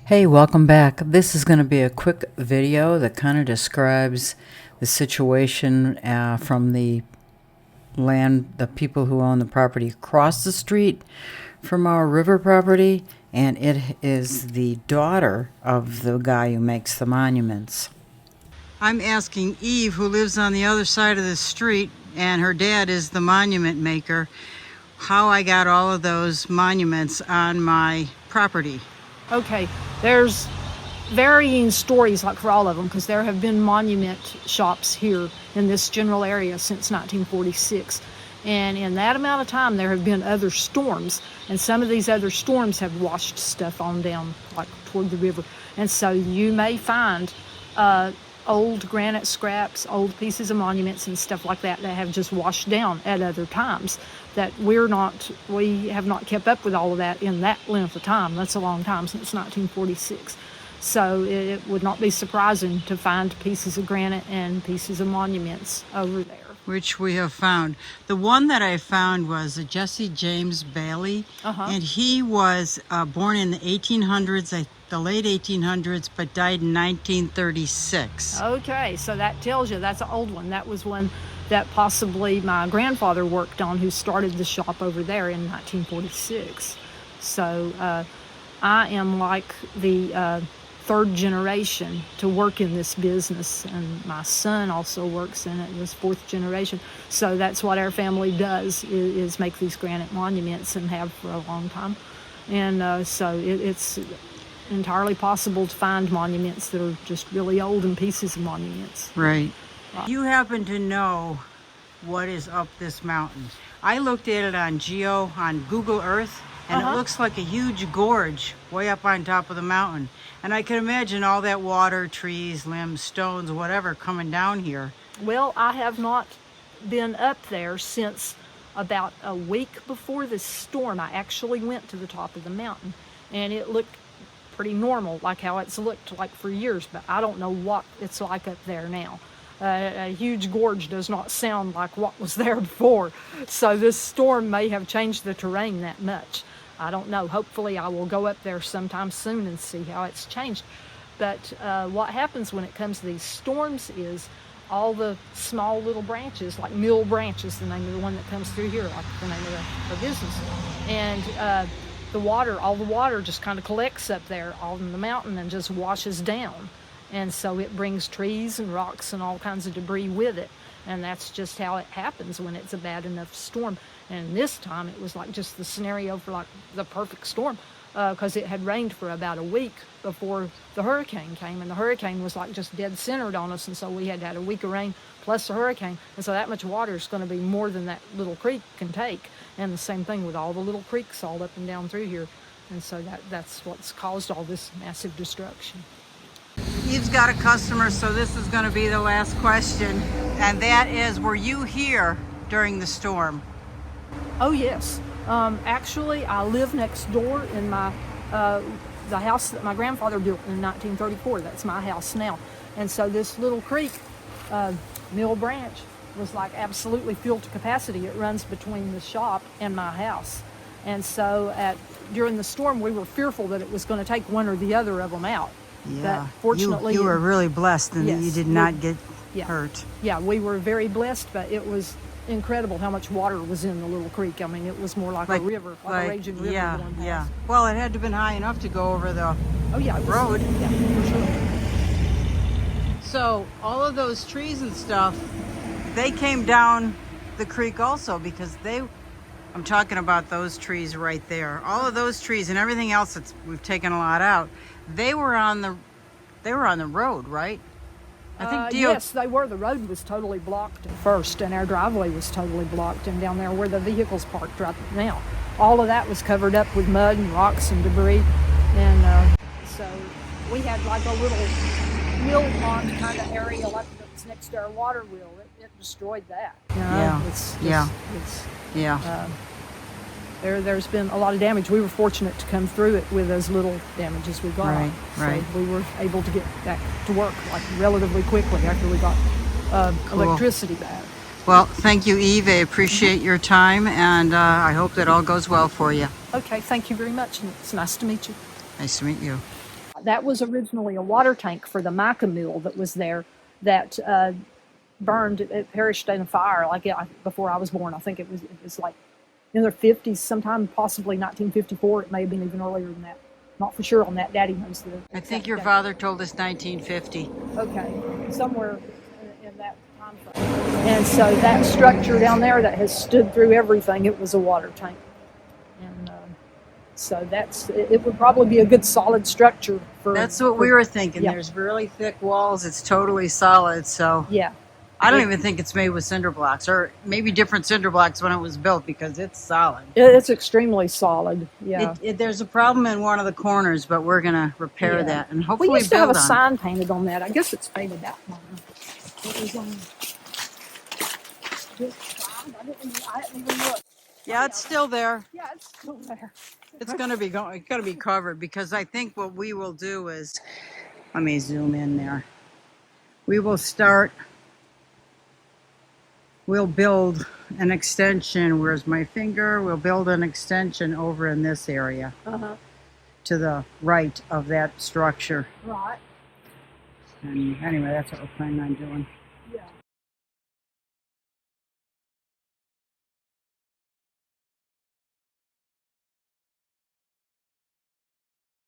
Hey, welcome back. This is going to be a quick video that kind of describes the situation from the people who own the property across the street from our river property, and it is the daughter of the guy who makes the monuments. I'm asking Eve, who lives on the other side of the street, and her dad is the monument maker, how I got all of those monuments on my property. Okay, there's varying stories like for all of them, because there have been monument shops here in this general area since 1946. And in that amount of time, there have been other storms, and some of these other storms have washed stuff on down, like toward the river. And so you may find old granite scraps, old pieces of monuments and stuff like that that have just washed down at other times that we have not kept up with all of that in that length of time. That's a long time, since 1946. So it would not be surprising to find pieces of granite and pieces of monuments over there. Which we have found. The one that I found was Jesse James Bailey, and he was born in the 1800s, the late 1800s, but died in 1936. Okay, so that tells you that's an old one. That was one that possibly my grandfather worked on, who started the shop over there in 1946. So I am like the third generation to work in this business, and my son also works in it, was fourth generation. So that's what our family does, is make these granite monuments, and have for a long time. And so it's entirely possible to find monuments that are just really old, and pieces of monuments. Right. You happen to know what is up this mountain? I looked at it on Google Earth, and it looks like a huge gorge way up on top of the mountain. And I can imagine all that water, trees, limbs, stones, whatever, coming down here. Well, I have not been up there since about a week before this storm. I actually went to the top of the mountain, and it looked pretty normal, like how it's looked like for years, but I don't know what it's like up there now. A huge gorge does not sound like what was there before, so this storm may have changed the terrain that much. I don't know. Hopefully I will go up there sometime soon and see how it's changed. But what happens when it comes to these storms is all the small little branches, like Mill Branch is the name of the one that comes through here, like the name of the business, and all the water just kind of collects up there on the mountain and just washes down. And so it brings trees and rocks and all kinds of debris with it. And that's just how it happens when it's a bad enough storm. And this time it was like just the scenario for like the perfect storm, because it had rained for about a week before the hurricane came. And the hurricane was like just dead centered on us. And so we had a week of rain plus the hurricane. And so that much water is going to be more than that little creek can take. And the same thing with all the little creeks all up and down through here. And so that's what's caused all this massive destruction. Eve's got a customer, so this is going to be the last question. And that is, were you here during the storm? Oh, yes. Actually, I live next door in the house that my grandfather built in 1934. That's my house now. And so this little creek, Mill Branch, was like absolutely filled to capacity. It runs between the shop and my house. And so during the storm, we were fearful that it was going to take one or the other of them out. Yeah. But fortunately, you were really blessed and yes, you did not get hurt. Yeah, we were very blessed, but it was incredible how much water was in the little creek. I mean, it was more like a river, like a raging river. Yeah, yeah. Well, it had to have been high enough to go over the road. Yeah, for sure. So all of those trees and stuff, they came down the creek also, because I'm talking about those trees right there. All of those trees and everything else that we've taken a lot out, they were on the road, right? I think yes, they were. The road was totally blocked at first, and our driveway was totally blocked, and down there where the vehicles parked right now, all of that was covered up with mud and rocks and debris. And so we had like a little mill pond kind of area like that's next to our water wheel. It destroyed that. There's been a lot of damage. We were fortunate to come through it with as little damage as we got. Right. So we were able to get back to work like relatively quickly after we got electricity back. Well, thank you, Eve. I appreciate your time, and I hope that all goes well for you. Okay, thank you very much. And it's nice to meet you. Nice to meet you. That was originally a water tank for the mica mill that was there that burned. It perished in a fire before I was born. I think it was like in their 50s, sometime possibly 1954. It may have been even earlier than that. Not for sure on that. Daddy knows the I think exact your date. father told us 1950. Okay, somewhere in that time frame. And so that structure down there that has stood through everything, it was a water tank. And so it would probably be a good solid structure for. That's what we were thinking. Yeah. There's really thick walls. It's totally solid. So Yeah. I don't even think it's made with cinder blocks, or maybe different cinder blocks when it was built, because it's solid. It's extremely solid. Yeah. There's a problem in one of the corners, but we're gonna repair that and hopefully we used to have a build on. sign painted on that. I guess it's faded out now. It was on this side. I didn't even look. Yeah, it's still there. Yeah, it's still there. It's gonna be covered, because I think what we will do is, let me zoom in there. We will start. We'll build an extension. Where's my finger? We'll build an extension over in this area to the right of that structure. Right. And anyway, that's what we're planning on doing. Yeah.